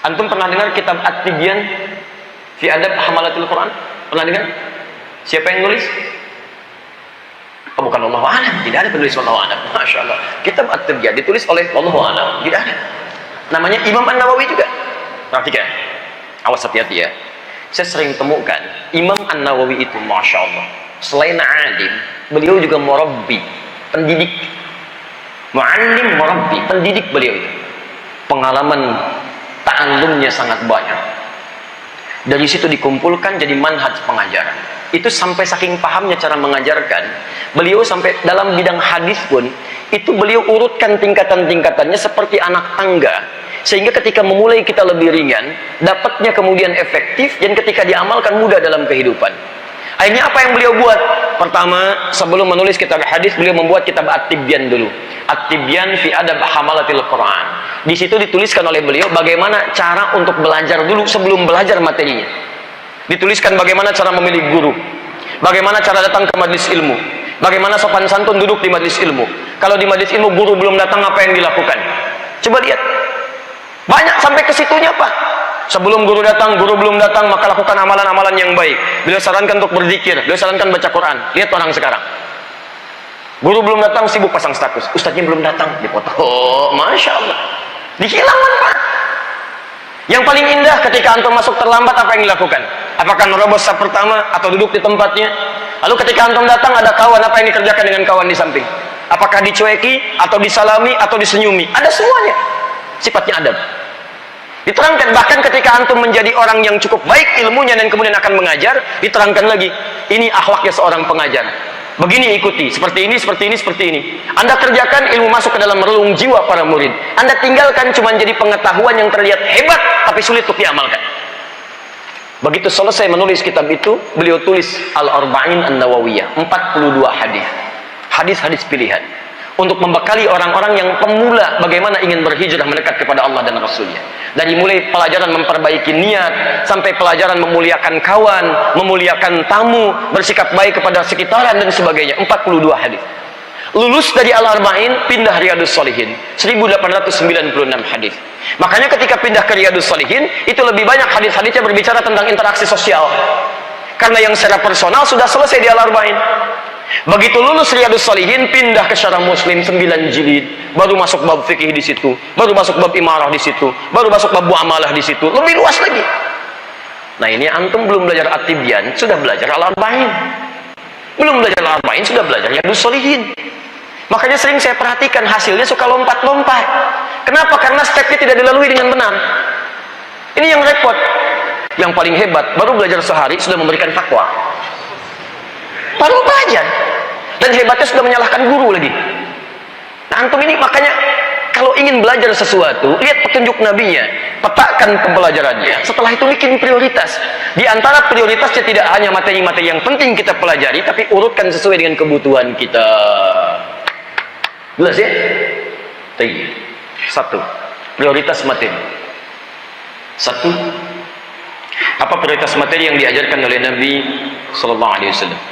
Antum pernah dengar kitab At-Tibyan fi Adab Hamalatil Quran? Pernah dengar? Siapa yang nulis? Oh, bukan Wallahu a'lam, tidak ada penulis Wallahu a'lam. Masya Allah. Kitab At-Tibyan ditulis oleh Wallahu a'lam, tidak ada. Namanya Imam An-Nawawi juga. Perhatikan, awas hati-hati ya. Saya sering temukan Imam An-Nawawi itu, Masya Allah, selain alim, beliau juga murabbi, pendidik. Mu'allim, murabbi, pendidik beliau itu. Pengalaman ta'allumnya sangat banyak. Dari situ dikumpulkan jadi manhaj pengajaran. Itu sampai saking pahamnya cara mengajarkan, beliau sampai dalam bidang hadis pun itu beliau urutkan tingkatan-tingkatannya seperti anak tangga, sehingga ketika memulai kita lebih ringan, dapatnya kemudian efektif, dan ketika diamalkan mudah dalam kehidupan. Akhirnya apa yang beliau buat? Pertama, sebelum menulis kitab hadis, beliau membuat kitab At-Tibyan dulu. At-Tibyan fi Adab Hamalatil Quran. Di situ dituliskan oleh beliau bagaimana cara untuk belajar dulu sebelum belajar materinya. Dituliskan bagaimana cara memilih guru, bagaimana cara datang ke majelis ilmu, bagaimana sopan santun duduk di majelis ilmu. Kalau di majelis ilmu guru belum datang, apa yang dilakukan? Coba lihat. Banyak sampai ke situnya, Pak. Sebelum guru datang, guru belum datang, maka lakukan amalan-amalan yang baik. Beliau sarankan untuk berzikir, beliau sarankan baca Quran. Lihat orang sekarang. Guru belum datang, sibuk pasang status. Ustadznya belum datang, dipoto. Oh, Masya Allah. Dihilangkan, Pak. Yang paling indah ketika antum masuk terlambat, apa yang dilakukan? Apakah nerobos saf pertama atau duduk di tempatnya? Lalu ketika antum datang ada kawan, apa yang dikerjakan dengan kawan di samping? Apakah dicueki atau disalami atau disenyumi? Ada semuanya. Sifatnya adab. Diterangkan bahkan ketika antum menjadi orang yang cukup baik ilmunya dan kemudian akan mengajar, diterangkan lagi, ini akhlaknya seorang pengajar. Begini ikuti, seperti ini, seperti ini, seperti ini. Anda kerjakan, ilmu masuk ke dalam relung jiwa para murid. Anda tinggalkan cuma jadi pengetahuan yang terlihat hebat tapi sulit untuk diamalkan. Begitu selesai menulis kitab itu, beliau tulis Al-Arba'in An-Nawawiyah, 42 hadis. Hadis-hadis pilihan untuk membekali orang-orang yang pemula bagaimana ingin berhijrah mendekat kepada Allah dan Rasulnya. Dari mulai pelajaran memperbaiki niat, sampai pelajaran memuliakan kawan, memuliakan tamu, bersikap baik kepada sekitaran dan sebagainya. 42 hadis. Lulus dari Al-Arba'in, pindah Riyadus Shalihin, 1896 hadis. Makanya ketika pindah ke Riyadus Shalihin, itu lebih banyak hadis-hadisnya berbicara tentang interaksi sosial. Karena yang secara personal sudah selesai di Al-Arba'in. Begitu lulus Riyadus Shalihin, pindah ke Syarah Muslim 9 jilid, baru masuk bab fikih di situ, baru masuk bab imarah di situ, baru masuk bab muamalah di situ, lebih luas lagi. Nah, ini antum belum belajar At-Tibyan, sudah belajar Al-Arba'in. Belum belajar Al-Arba'in, sudah belajar Riyadus Shalihin. Makanya sering saya perhatikan hasilnya suka lompat-lompat. Kenapa? Karena stepnya tidak dilalui dengan benar. Ini yang repot. Yang paling hebat, baru belajar sehari sudah memberikan fatwa. Baru belajar, dan hebatnya sudah menyalahkan guru lagi. Nah, antum ini makanya kalau ingin belajar sesuatu, lihat petunjuk nabinya, petakan pembelajarannya, setelah itu bikin prioritas. Di antara prioritasnya tidak hanya materi-materi yang penting kita pelajari, tapi urutkan sesuai dengan kebutuhan kita. Jelas ya? Satu, prioritas materi. Satu, apa prioritas materi yang diajarkan oleh Nabi Sallallahu Alaihi Wasallam?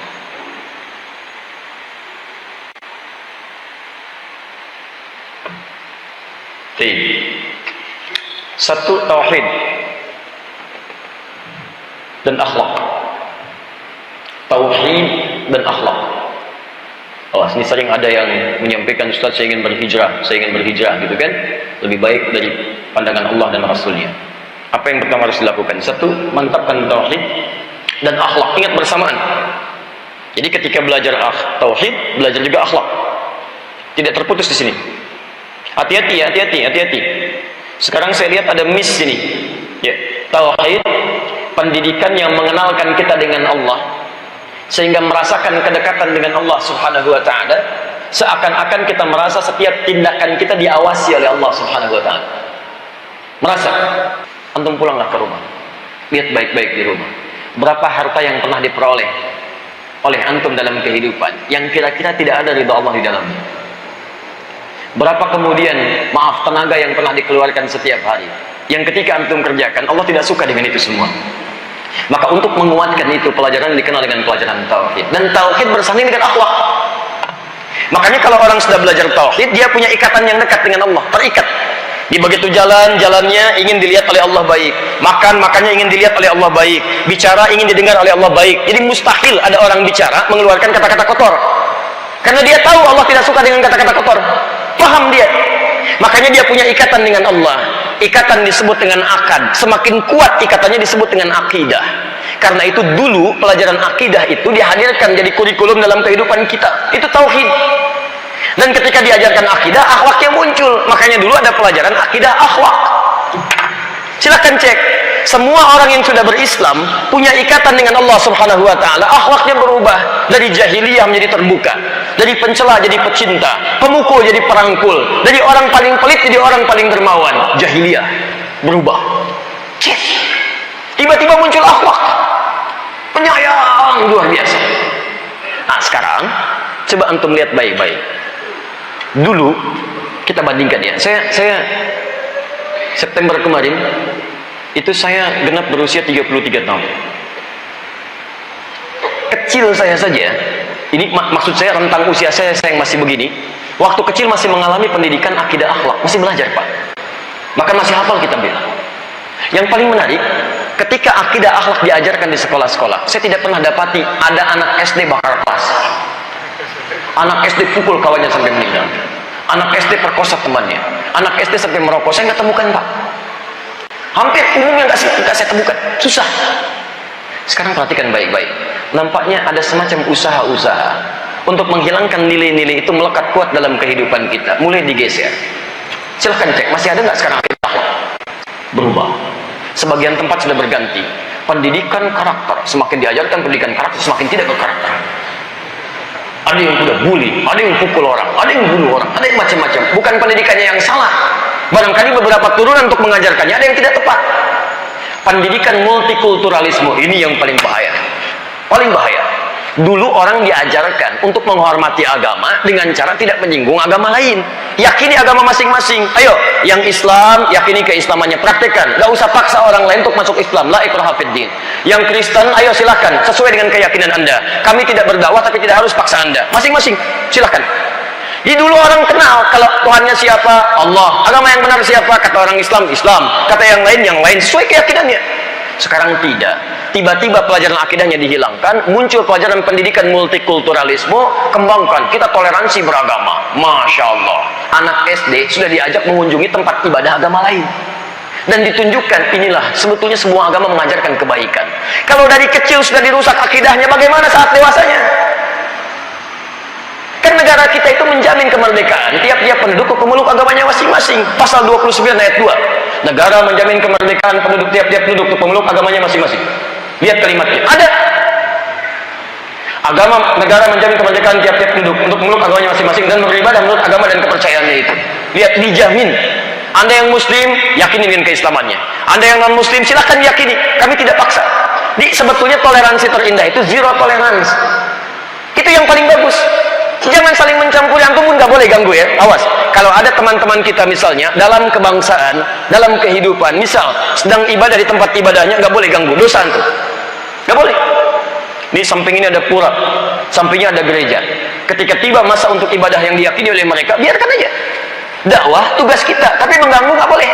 Satu, tauhid dan akhlak. Tauhid dan akhlak. Oh, ini sering ada yang menyampaikan, Ustaz, saya ingin berhijrah gitu kan, lebih baik dari pandangan Allah dan Rasulnya. Apa yang pertama harus dilakukan? Satu, mantapkan tauhid dan akhlak. Ingat bersamaan. Jadi ketika belajar tauhid, belajar juga akhlak. Tidak terputus di sini. Hati-hati ya, hati-hati. Sekarang saya lihat ada miss sini. Ya, tauhid, pendidikan yang mengenalkan kita dengan Allah, sehingga merasakan kedekatan dengan Allah Subhanahu wa taala, seakan-akan kita merasa setiap tindakan kita diawasi oleh Allah Subhanahu wa taala. Merasa. Antum pulanglah ke rumah. Lihat baik-baik di rumah. Berapa harta yang pernah diperoleh oleh antum dalam kehidupan yang kira-kira tidak ada ridha Allah di dalamnya? Berapa kemudian, tenaga yang pernah dikeluarkan setiap hari, yang ketika antum kerjakan, Allah tidak suka dengan itu semua. Maka untuk menguatkan itu, pelajaran dikenal dengan pelajaran tauhid. Dan tauhid bersanding dengan akhlak. Makanya kalau orang sudah belajar tauhid, dia punya ikatan yang dekat dengan Allah, terikat. Di begitu jalannya ingin dilihat oleh Allah baik, makannya ingin dilihat oleh Allah baik, bicara ingin didengar oleh Allah baik. Jadi mustahil ada orang bicara mengeluarkan kata-kata kotor, karena dia tahu Allah tidak suka dengan kata-kata kotor. Paham dia, makanya dia punya ikatan dengan Allah. Ikatan disebut dengan akad. Semakin kuat ikatannya disebut dengan akidah. Karena itu dulu pelajaran akidah itu dihadirkan jadi kurikulum dalam kehidupan kita. Itu tauhid. Dan ketika diajarkan akidah, akhlaknya muncul. Makanya dulu ada pelajaran akidah akhlak. Silakan cek. Semua orang yang sudah berislam punya ikatan dengan Allah Subhanahu wa taala. Akhlaknya berubah dari jahiliyah menjadi terbuka, dari pencela jadi pecinta, pemukul jadi perangkul, dari orang paling pelit jadi orang paling dermawan. Jahiliyah berubah. Cek. Tiba-tiba muncul akhlak. Penyayang luar biasa. Nah, sekarang coba antum lihat baik-baik. Dulu kita bandingkan ya, saya September kemarin itu saya genap berusia 33 tahun. Kecil saya saja, ini maksud saya rentang usia saya yang masih begini, waktu kecil masih mengalami pendidikan akidah akhlak, masih belajar Pak, bahkan masih hafal kitabnya. Yang paling menarik, ketika akidah akhlak diajarkan di sekolah-sekolah, saya tidak pernah dapati ada anak SD bakar kelas, anak SD pukul kawannya sampai meninggal, anak SD perkosa temannya, anak SD sampai merokok. Saya nggak temukan Pak. Hampir umumnya nggak saya temukan, susah. Sekarang perhatikan baik-baik. Nampaknya ada semacam usaha-usaha untuk menghilangkan nilai-nilai itu melekat kuat dalam kehidupan kita, mulai digeser. Silahkan cek, masih ada nggak sekarang akhlak? Berubah. Sebagian tempat sudah berganti. Pendidikan karakter, semakin diajarkan pendidikan karakter, semakin tidak berkarakter. Ada yang udah bully, ada yang pukul orang, ada yang bunuh orang, ada yang macam-macam. Bukan pendidikannya yang salah, barangkali beberapa turunan untuk mengajarkannya ada yang tidak tepat. Pendidikan multikulturalisme ini yang paling bahaya. Paling bahaya. Dulu orang diajarkan untuk menghormati agama dengan cara tidak menyinggung agama lain. Yakini agama masing-masing. Ayo, yang Islam yakini keislamannya, praktekkan. Gak usah paksa orang lain untuk masuk Islam. La ikraha fid din. Yang Kristen, ayo silakan sesuai dengan keyakinan Anda. Kami tidak berdakwah tapi tidak harus paksa Anda. Masing-masing, silakan. Jadi dulu orang kenal kalau Tuhannya siapa, Allah. Agama yang benar siapa? Kata orang Islam, Islam. Kata yang lain sesuai keyakinannya. Sekarang tidak. Tiba-tiba pelajaran akidahnya dihilangkan, muncul pelajaran pendidikan multikulturalisme, kembangkan, kita toleransi beragama. Masya Allah, anak SD sudah diajak mengunjungi tempat ibadah agama lain. Dan ditunjukkan, inilah sebetulnya semua agama mengajarkan kebaikan. Kalau dari kecil sudah dirusak akidahnya, bagaimana saat dewasanya? Kan negara kita itu menjamin kemerdekaan, tiap-tiap penduduk pemeluk agamanya masing-masing. Pasal 29 ayat 2. Negara menjamin kemerdekaan penduduk, tiap-tiap penduduk pemeluk agamanya masing-masing. Lihat kalimatnya, ada. Negara menjamin kemerdekaan tiap-tiap penduduk untuk memeluk agamanya masing-masing dan beribadah menurut agama dan kepercayaannya itu. Lihat, dijamin. Anda yang muslim, yakini dengan keislamannya. Anda yang non-muslim, silahkan yakini. Kami tidak paksa. Sebetulnya toleransi terindah itu zero tolerance. Itu yang paling bagus. Jangan saling mencampuri, antum pun nggak boleh ganggu ya. Awas, kalau ada teman-teman kita misalnya dalam kebangsaan, dalam kehidupan, misal sedang ibadah di tempat ibadahnya, nggak boleh ganggu, dosa antum. Nggak boleh. Di samping ini ada pura, sampingnya ada gereja. Ketika tiba masa untuk ibadah yang diyakini oleh mereka, biarkan aja. Dakwah tugas kita, tapi mengganggu nggak boleh.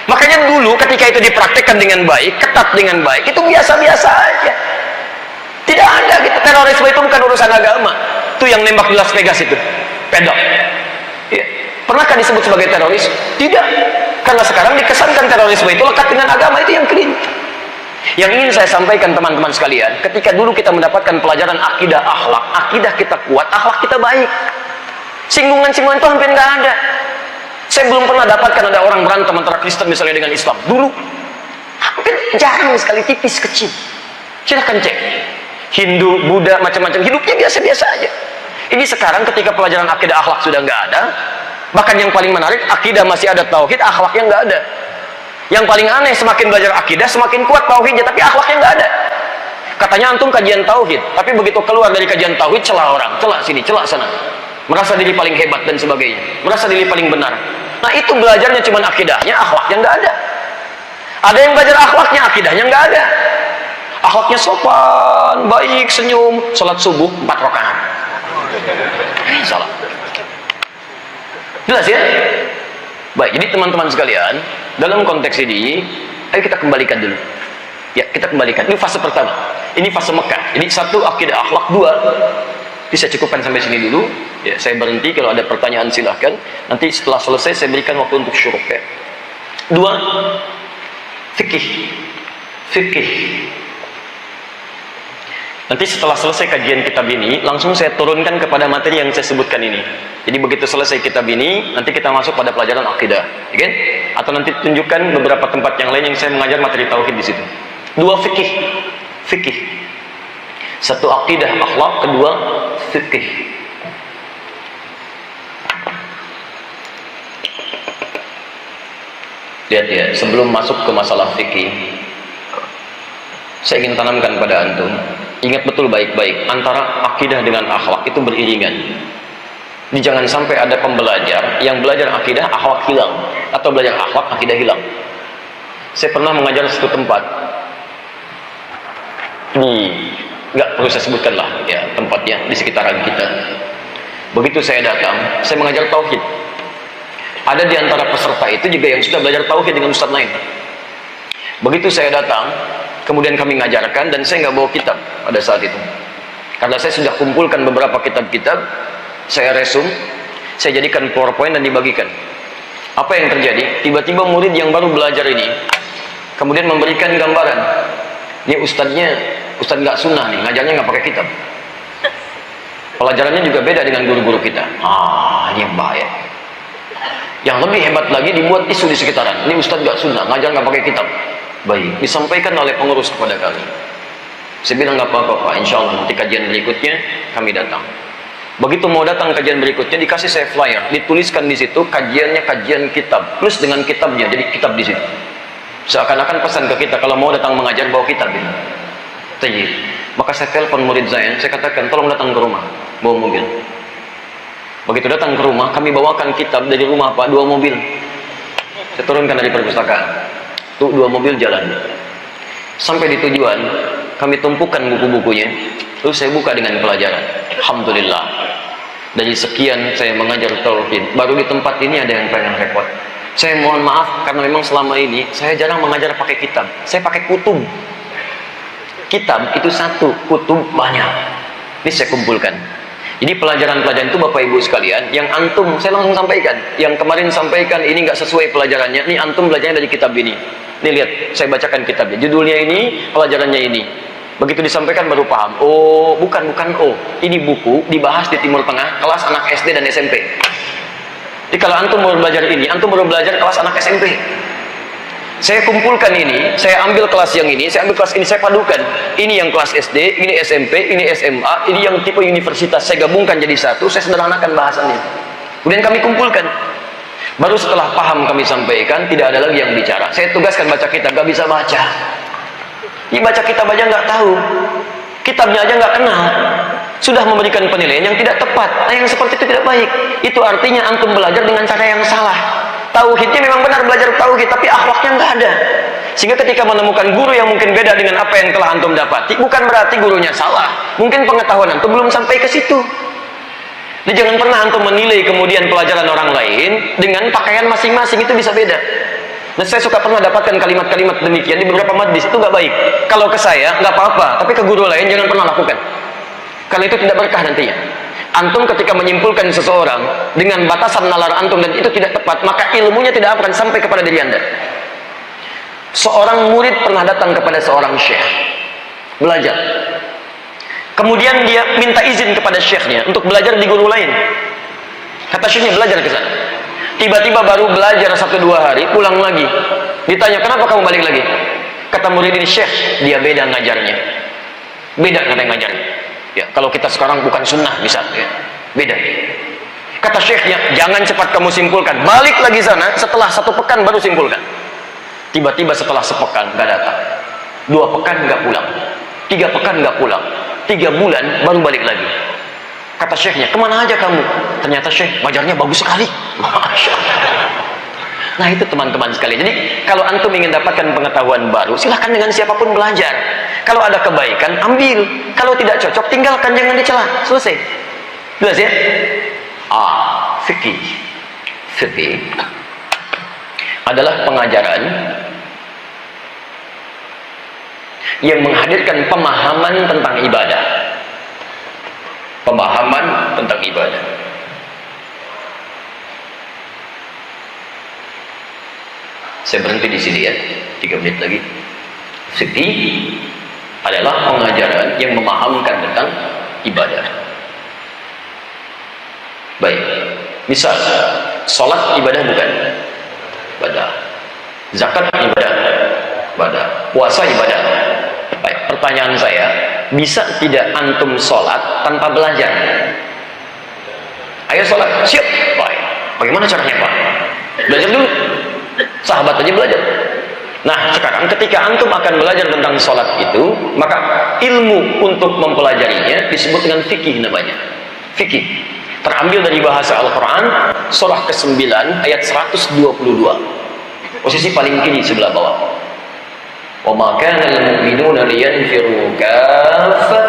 Makanya dulu ketika itu dipraktekkan dengan baik, ketat dengan baik, itu biasa-biasa aja. Tidak ada gitu. Terorisme itu bukan urusan agama. Itu yang nembak di Las Vegas itu, pedok. Ya. Pernahkah disebut sebagai teroris? Tidak. Karena sekarang dikesankan terorisme itu lekat dengan agama, itu yang keliru. Yang ingin saya sampaikan teman-teman sekalian, ketika dulu kita mendapatkan pelajaran akidah akhlak, akidah kita kuat, akhlak kita baik. Singgungan-singgungan itu hampir nggak ada. Saya belum pernah dapatkan ada orang berantem antara Kristen misalnya dengan Islam. Dulu hampir jarang sekali, tipis kecil. Silahkan cek. Hindu, Buddha, macam-macam, hidupnya biasa-biasa aja. Ini sekarang ketika pelajaran akidah akhlak sudah nggak ada, bahkan yang paling menarik, akidah masih ada, tauhid, akhlaknya nggak ada. Yang paling aneh, semakin belajar akidah, semakin kuat tauhidnya, tapi akhlaknya nggak ada. Katanya antum kajian tauhid, tapi begitu keluar dari kajian tauhid, celah orang, celah sini, celah sana. Merasa diri paling hebat dan sebagainya, merasa diri paling benar. Nah itu belajarnya cuma akidahnya, akhlaknya nggak ada. Ada yang belajar akhlaknya, akidahnya nggak ada. Akhlaknya sopan, baik, senyum, sholat subuh 4 rakaat. Salah. Jelas ya? Baik, jadi teman-teman sekalian, dalam konteks ini, ayo kita kembalikan dulu. Ya, kita kembalikan. Ini fase pertama. Ini fase Mekah. Jadi satu, akidah akhlak. Dua, bisa cukupkan sampai sini dulu. Ya, saya berhenti. Kalau ada pertanyaan silahkan. Nanti setelah selesai saya berikan waktu untuk syuruk. Ya. Dua, fikih. Fikih. Nanti setelah selesai kajian kitab ini, langsung saya turunkan kepada materi yang saya sebutkan ini. Jadi begitu selesai kitab ini, nanti kita masuk pada pelajaran akidah, okay? Atau nanti tunjukkan beberapa tempat yang lain yang saya mengajar materi tauhid di situ. Dua, fikih, fikih. Satu akidah akhlak, kedua fikih. Lihat ya, sebelum masuk ke masalah fikih, saya ingin tanamkan pada antum. Ingat betul baik-baik, antara akidah dengan akhlak itu beriringan. Jadi jangan sampai ada pembelajar yang belajar akidah, akhlak hilang, atau belajar akhlak, akidah hilang. Saya pernah mengajar satu tempat, nggak perlu saya sebutkan lah ya tempatnya, di sekitaran kita. Begitu saya datang, saya mengajar tauhid. Ada di antara peserta itu juga yang sudah belajar tauhid dengan ustadz lain. Begitu saya datang, kemudian kami mengajarkan, dan saya nggak bawa kitab pada saat itu. Karena saya sudah kumpulkan beberapa kitab-kitab, saya resum, saya jadikan PowerPoint dan dibagikan. Apa yang terjadi? Tiba-tiba murid yang baru belajar ini, kemudian memberikan gambaran. Ini ustadznya, ustadz nggak sunnah nih, ngajarnya nggak pakai kitab. Pelajarannya juga beda dengan guru-guru kita. Ini yang bahaya. Yang lebih hebat lagi, dibuat isu di sekitaran. Ini ustadz nggak sunnah, ngajar nggak pakai kitab. Baik, disampaikan oleh pengurus kepada kami. Saya bilang nggak apa-apa Pak, insya Allah nanti kajian berikutnya kami datang. Begitu mau datang kajian berikutnya, dikasih saya flyer, dituliskan di situ kajiannya kajian kitab plus dengan kitabnya, jadi kitab di situ. Seakan-akan pesan ke kita kalau mau datang mengajar bawa kitab ini. Jadi, maka saya telepon murid saya katakan tolong datang ke rumah, bawa mobil. Begitu datang ke rumah, kami bawakan kitab dari rumah Pak, 2 mobil. Saya turunkan dari perpustakaan. Tuh 2 mobil jalan. Sampai di tujuan, kami tumpukan buku-bukunya. Lalu saya buka dengan pelajaran. Alhamdulillah. Dari sekian saya mengajar tauhid, baru di tempat ini ada yang pengen repot. Saya mohon maaf karena memang selama ini saya jarang mengajar pakai kitab. Saya pakai kutub. Kitab itu satu, kutub banyak. Ini saya kumpulkan. Jadi pelajaran-pelajaran itu Bapak Ibu sekalian, yang antum saya langsung sampaikan. Yang kemarin sampaikan ini nggak sesuai pelajarannya. Ini antum belajarnya dari kitab ini. Nih lihat, saya bacakan kitabnya. Judulnya ini, pelajarannya ini. Begitu disampaikan baru paham. Oh, bukan oh. Ini buku dibahas di Timur Tengah, kelas anak SD dan SMP. Jadi kalau antum baru belajar ini, antum baru belajar kelas anak SMP. Saya kumpulkan ini, saya ambil kelas yang ini, saya ambil kelas ini, saya padukan. Ini yang kelas SD, ini SMP, ini SMA, ini yang tipe universitas. Saya gabungkan jadi satu, saya sederhanakan bahasannya. Kemudian kami kumpulkan. Baru setelah paham kami sampaikan, tidak ada lagi yang bicara. Saya tugaskan baca kitab, gak bisa baca. Ini baca kitab aja nggak tahu, kitabnya aja nggak kenal, sudah memberikan penilaian yang tidak tepat. Nah, yang seperti itu tidak baik. Itu artinya antum belajar dengan cara yang salah. Tauhidnya memang benar belajar tauhid, tapi akhlaknya nggak ada. Sehingga ketika menemukan guru yang mungkin beda dengan apa yang telah antum dapati, bukan berarti gurunya salah. Mungkin pengetahuan antum belum sampai ke situ. Jadi jangan pernah antum menilai kemudian pelajaran orang lain dengan pakaian masing-masing, itu bisa beda. Dan saya suka pernah dapatkan kalimat-kalimat demikian di beberapa majlis, itu nggak baik. Kalau ke saya nggak apa-apa, tapi ke guru lain jangan pernah lakukan. Karena itu tidak berkah nantinya. Antum ketika menyimpulkan seseorang dengan batasan nalar antum dan itu tidak tepat, maka ilmunya tidak akan sampai kepada diri anda. Seorang murid pernah datang kepada seorang syekh belajar. Kemudian dia minta izin kepada syekhnya untuk belajar di guru lain. Kata syekhnya belajar ke sana. Tiba-tiba baru belajar 1-2 hari, pulang lagi. Ditanya, kenapa kamu balik lagi? Kata murid ini, syekh, dia beda ngajarnya. Beda kata ngajarnya. Ya, kalau kita sekarang bukan sunnah, bisa. Ya. Beda. Kata syekhnya, jangan cepat kamu simpulkan. Balik lagi sana, setelah 1 pekan baru simpulkan. Tiba-tiba setelah sepekan, gak datang. 2 pekan gak pulang. 3 pekan gak pulang. 3 bulan baru balik lagi. Kata syekhnya, kemana aja kamu? Ternyata syekh, ngajarnya bagus sekali. Masya Allah. Nah itu teman-teman sekalian. Jadi kalau antum ingin dapatkan pengetahuan baru, silahkan dengan siapapun belajar. Kalau ada kebaikan, ambil. Kalau tidak cocok, tinggalkan, jangan dicela. Selesai. Jelas ya? Fikih. Fikih. adalah pengajaran yang menghadirkan pemahaman tentang ibadah. Pemahaman tentang ibadah. Saya berhenti di sini ya, 3 menit lagi. Fikih adalah pengajaran yang memahamkan tentang ibadah. Baik, misal sholat ibadah bukan? Ibadah. Zakat ibadah? Ibadah. Puasa ibadah? Baik, pertanyaan saya, bisa tidak antum sholat tanpa belajar? Ayo sholat, siap. Baik, bagaimana caranya Pak? Belajar dulu. Sahabat aja belajar. Nah, sekarang ketika antum akan belajar tentang sholat itu, maka ilmu untuk mempelajarinya disebut dengan fikih namanya. Fikih. Terambil dari bahasa Al-Quran, surah ke-9 ayat 122. Posisi paling kiri sebelah bawah. وَمَا كَانَ الْمُؤْمِنُونَ لِيَنْفِرُوا كَافَّةً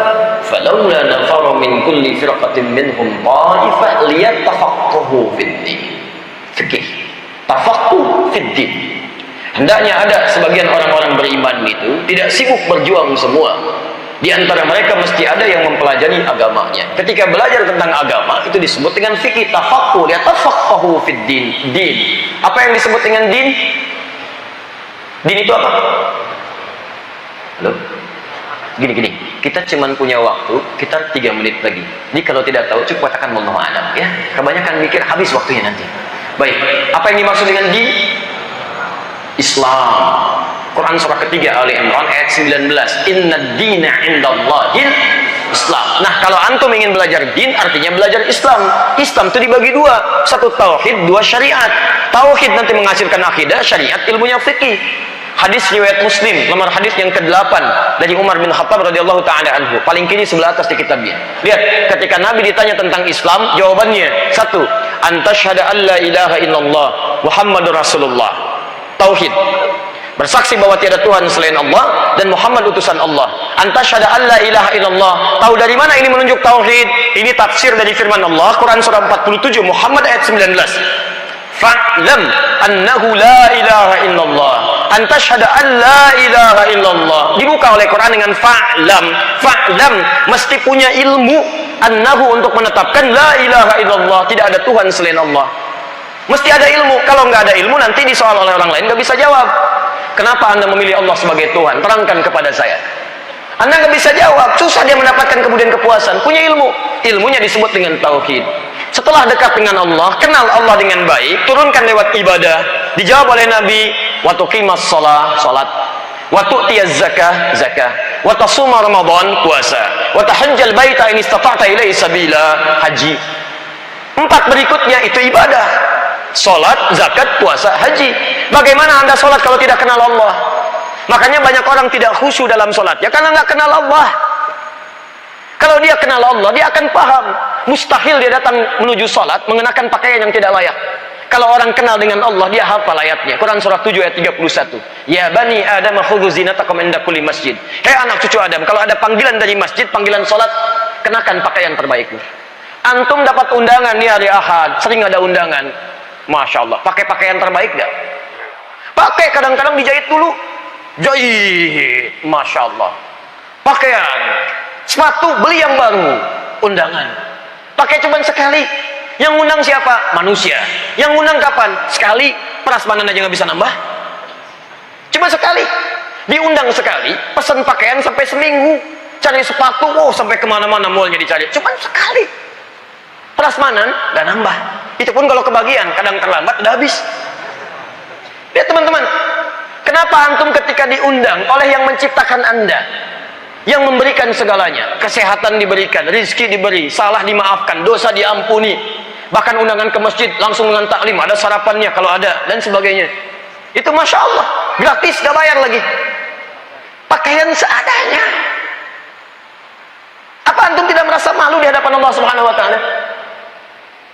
فَلَوْلَا نَفَرَ مِنْ كُلِّ فِرْقَةٍ مِّنْهُمْ طَائِفَةٌ لِيَتَّفَقَّهُوا فِي الدِّينِ. Fikih. Tafaqquh fid din. Hendaknya ada sebagian orang-orang beriman itu tidak sibuk berjuang semua. Di antara mereka mesti ada yang mempelajari agamanya. Ketika belajar tentang agama itu disebut dengan fikih. Tafaqquh, yatafaqahu fid din. Din. Apa yang disebut dengan din? Din itu apa? Halo? Gini. Kita cuma punya waktu kita 3 menit lagi. Jadi kalau tidak tahu cukup katakan wallahu a'lam ya. Kebanyakan mikir habis waktunya nanti. Baik, apa yang dimaksud dengan din? Islam. Quran surah ketiga Ali Imran ayat 19. Inna dina indallahil Islam. Nah, kalau antum ingin belajar din, artinya belajar Islam. Islam itu dibagi 2. 1 tauhid, 2 syariat. Tauhid nanti menghasilkan akidah, syariat ilmunya fikih. Hadis riwayat Muslim, nomor hadis yang ke-8 dari Umar bin Khattab radhiyallahu taala anhu. Paling kiri sebelah atas di kitabnya. Lihat, ketika Nabi ditanya tentang Islam, jawabannya 1, antasyhadu an la ilaha illallah Muhammadur Rasulullah. Tauhid. Bersaksi bahwa tiada Tuhan selain Allah dan Muhammad utusan Allah. Antasyhadu an la ilaha illallah. Tahu dari mana ini menunjuk tauhid? Ini tafsir dari firman Allah, Quran surah 47 Muhammad ayat 19. Fa'lam annahu la ilaha illallah. Antasyhadu an la ilaha illallah. Dibuka oleh Quran dengan fa'lam. Fa'lam mesti punya ilmu annahu untuk menetapkan la ilaha illallah, tidak ada Tuhan selain Allah. Mesti ada ilmu. Kalau nggak ada ilmu nanti disoal oleh orang lain nggak bisa jawab. Kenapa Anda memilih Allah sebagai Tuhan? Terangkan kepada saya. Anda nggak bisa jawab, susah dia mendapatkan kemudian kepuasan. Punya ilmu, ilmunya disebut dengan tauhid. Setelah dekat dengan Allah, kenal Allah dengan baik, turunkan lewat ibadah. Dijawab oleh Nabi, wa tuqimas shalah, salat, wa tu'tiyaz zakah, zakah, wa tasuma Ramadan, puasa, wa tahajjal baita in istata'ta ilaihi sabila, haji. 4 berikutnya itu ibadah. Salat, zakat, puasa, haji. Bagaimana Anda salat kalau tidak kenal Allah? Makanya banyak orang tidak khusyuk dalam salat, ya karena nggak kenal Allah. Kalau dia kenal Allah, dia akan paham. Mustahil dia datang menuju salat mengenakan pakaian yang tidak layak. Kalau orang kenal dengan Allah, dia hafal ayatnya. Quran surah 7 ayat 31. Ya bani Adam khudhu zinatakum inda kulli masjid. Hei anak cucu Adam, kalau ada panggilan dari masjid, panggilan salat, kenakan pakaian terbaikmu. Antum dapat undangan nih hari Ahad, sering ada undangan. Masya Allah, pakai pakaian terbaik gak? Pakai, kadang-kadang dijahit dulu. Jahit, Masya Allah. Pakaian, sepatu beli yang baru, undangan. Pakai cuma sekali. Yang undang siapa? Manusia. Yang undang kapan? Sekali. Prasmanan aja nggak bisa nambah. Cuma sekali. Diundang sekali, pesan pakaian sampai seminggu. Cari sepatu, sampai kemana-mana mallnya dicari. Cuma sekali. Prasmanan nggak nambah. Itu pun kalau kebagian, kadang terlambat udah habis. Lihat teman-teman, kenapa antum ketika diundang oleh yang menciptakan Anda, yang memberikan segalanya, kesehatan diberikan, rizki diberi, salah dimaafkan, dosa diampuni, bahkan undangan ke masjid langsung dengan taklim, ada sarapannya kalau ada, dan sebagainya. Itu Masya Allah, gratis, gak bayar lagi. Pakaian seadanya. Apa antum tidak merasa malu di hadapan Allah Subhanahu Wa Taala?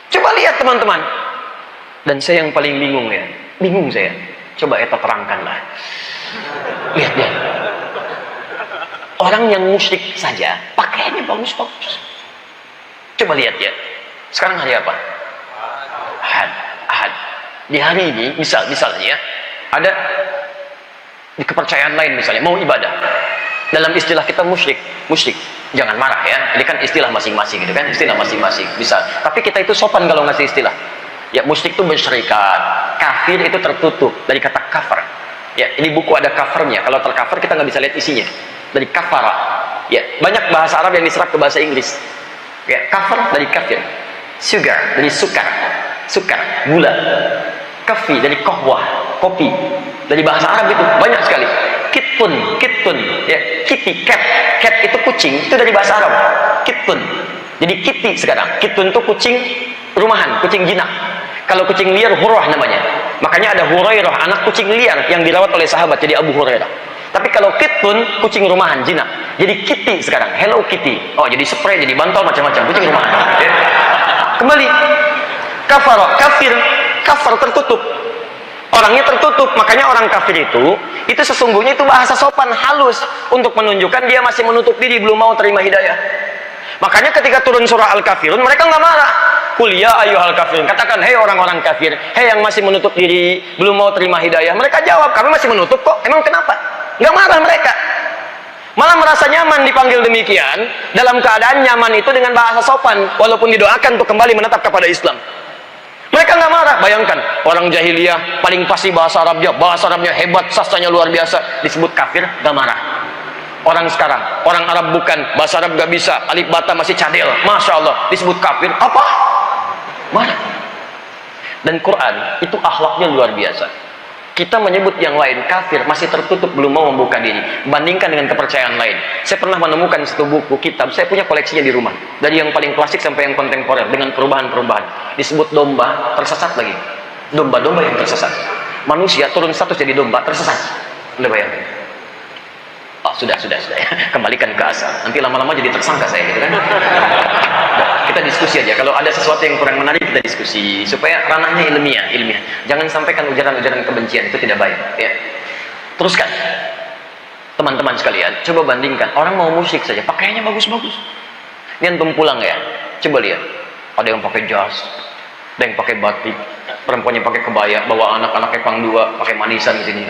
Coba lihat teman-teman. Dan saya yang paling bingung ya, bingung saya. Coba eta terangkanlah. Lihat ya. Orang yang musyrik saja pakaiannya bagus-bagus. Coba lihat ya. Sekarang hari apa? Ahad. Di hari ini, misalnya ya, ada di kepercayaan lain misalnya, mau ibadah. Dalam istilah kita musyrik. Jangan marah ya, ini kan istilah masing-masing gitu kan, istilah masing-masing. Bisa. Tapi kita itu sopan kalau ngasih istilah. Ya, musyrik itu bersyirikat, kafir itu tertutup dari kata kafir. Ya, ini buku ada covernya. Kalau tercover kita nggak bisa lihat isinya. Dari kafara. Ya, banyak bahasa Arab yang diserap ke bahasa Inggris. Ya, kafir dari kafir. Sugar dari sukar, gula. Kafi dari kohwah, kopi. Dari bahasa Arab itu banyak sekali. Kitun, ya, kitty, cat itu kucing, itu dari bahasa Arab. Kitun. Jadi kitty sekarang. Kitun itu kucing rumahan, kucing jinak. Kalau kucing liar hurrah namanya. Makanya ada Hurairah, anak kucing liar yang dirawat oleh sahabat jadi Abu Hurairah. Tapi kalau kitun, kucing rumahan, jinak. Jadi kitty sekarang, Hello Kitty. Oh, jadi spray, jadi bantal macam-macam, kucing rumahan. Ya. Kembali kafir tertutup. Orangnya tertutup, makanya orang kafir itu sesungguhnya itu bahasa sopan halus untuk menunjukkan dia masih menutup diri, belum mau terima hidayah. Makanya ketika turun surah Al-Kafirun, mereka nggak marah. Qul ya ayyuhal kafirun, katakan hei orang-orang kafir, hei yang masih menutup diri, belum mau terima hidayah. Mereka jawab, kami masih menutup kok. Emang kenapa? Nggak marah mereka. Malah merasa nyaman dipanggil demikian, dalam keadaan nyaman itu dengan bahasa sopan, walaupun didoakan untuk kembali menetap kepada Islam. Mereka nggak marah. Bayangkan, orang jahiliyah paling pasti bahasa Arabnya hebat, sastranya luar biasa, disebut kafir, nggak marah. Orang sekarang, orang Arab bukan, bahasa Arab nggak bisa, alif bata masih cadel, Masya Allah, disebut kafir, apa? Marah. Dan Quran itu akhlaknya luar biasa. Kita menyebut yang lain kafir, masih tertutup, belum mau membuka diri. Bandingkan dengan kepercayaan lain. Saya pernah menemukan satu buku kitab, saya punya koleksinya di rumah. Dari yang paling klasik sampai yang kontemporer, dengan perubahan-perubahan. Disebut domba, tersesat lagi. Domba-domba yang tersesat. Manusia turun status jadi domba, tersesat. Anda bayangkan. Oh, sudah ya. Kembalikan ke asal. Nanti lama-lama jadi tersangka saya gitu kan. Kita diskusi aja. Kalau ada sesuatu yang kurang menarik, kita diskusi supaya ranahnya ilmiah. Jangan sampaikan ujaran-ujaran kebencian, itu tidak baik, ya. Teruskan. Teman-teman sekalian, coba bandingkan. Orang mau musik saja, pakaiannya bagus-bagus. Ini antum pulang ya. Coba lihat. Ada yang pakai jas, ada yang pakai batik, perempuannya pakai kebaya, bawa anak-anaknya pang dua, pakai manisan di sini.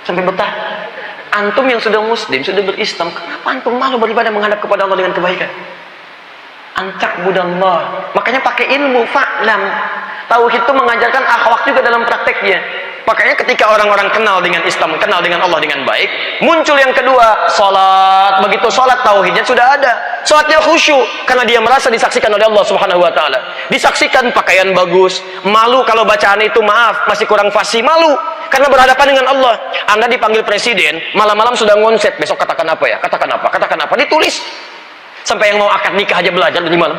Sampai betah. Antum yang sudah muslim, sudah berislam, kenapa antum malu beribadah menghadap kepada Allah dengan kebaikan? Antak budallah. Makanya pakai ilmu, fa'lam. Tauhid itu mengajarkan akhlak juga dalam prakteknya. Makanya ketika orang-orang kenal dengan Islam, kenal dengan Allah dengan baik, muncul yang kedua, salat. Begitu salat, tauhidnya sudah ada. Salatnya khusyuk karena dia merasa disaksikan oleh Allah Subhanahu wa taala. Disaksikan pakaian bagus, malu kalau bacaan itu maaf masih kurang fasih, malu karena berhadapan dengan Allah. Anda dipanggil presiden, malam-malam sudah ngonsep, besok katakan apa ya? Katakan apa? Ditulis. Sampai yang mau akad nikah aja belajar dari malam.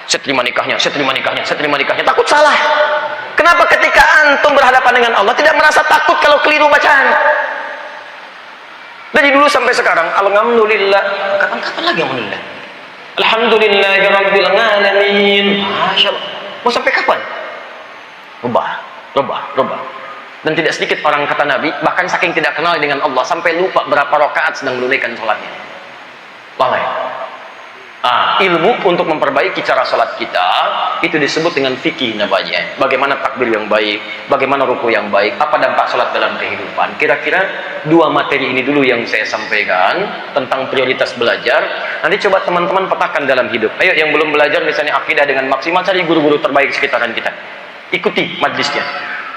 Saya terima nikahnya. Takut salah. Kenapa ketika antum berhadapan dengan Allah tidak merasa takut kalau keliru bacaan? Dari dulu sampai sekarang, alhamdulillah. Kapan lagi alhamdulillah? Alhamdulillahirabbil alamin. Masya Allah. Mau sampai kapan? Rubah. Dan tidak sedikit orang kata Nabi, bahkan saking tidak kenal dengan Allah sampai lupa berapa rakaat sedang menunaikan sholatnya. Lalai. Ilmu untuk memperbaiki cara sholat kita itu disebut dengan fikih namanya. Bagaimana takbir yang baik, bagaimana ruku yang baik, apa dampak sholat dalam kehidupan. Kira-kira dua materi ini dulu yang saya sampaikan tentang prioritas belajar. Nanti coba teman-teman petakan dalam hidup. Ayo yang belum belajar misalnya akidah dengan maksimal, cari guru-guru terbaik sekitaran kita, ikuti majlisnya.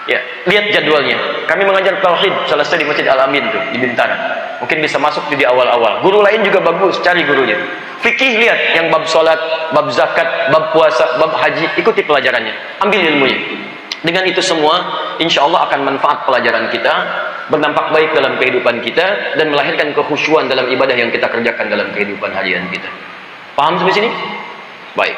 Ya, lihat jadwalnya. Kami mengajar tauhid selesai di Masjid Al-Amin tuh di Bintara. Mungkin bisa masuk di awal-awal. Guru lain juga bagus, cari gurunya. Fikih lihat yang bab salat, bab zakat, bab puasa, bab haji, ikuti pelajarannya. Ambil ilmunya. Dengan itu semua, insya Allah akan manfaat pelajaran kita, berdampak baik dalam kehidupan kita dan melahirkan kekhusyuan dalam ibadah yang kita kerjakan dalam kehidupan harian kita. Paham sampai sini? Baik.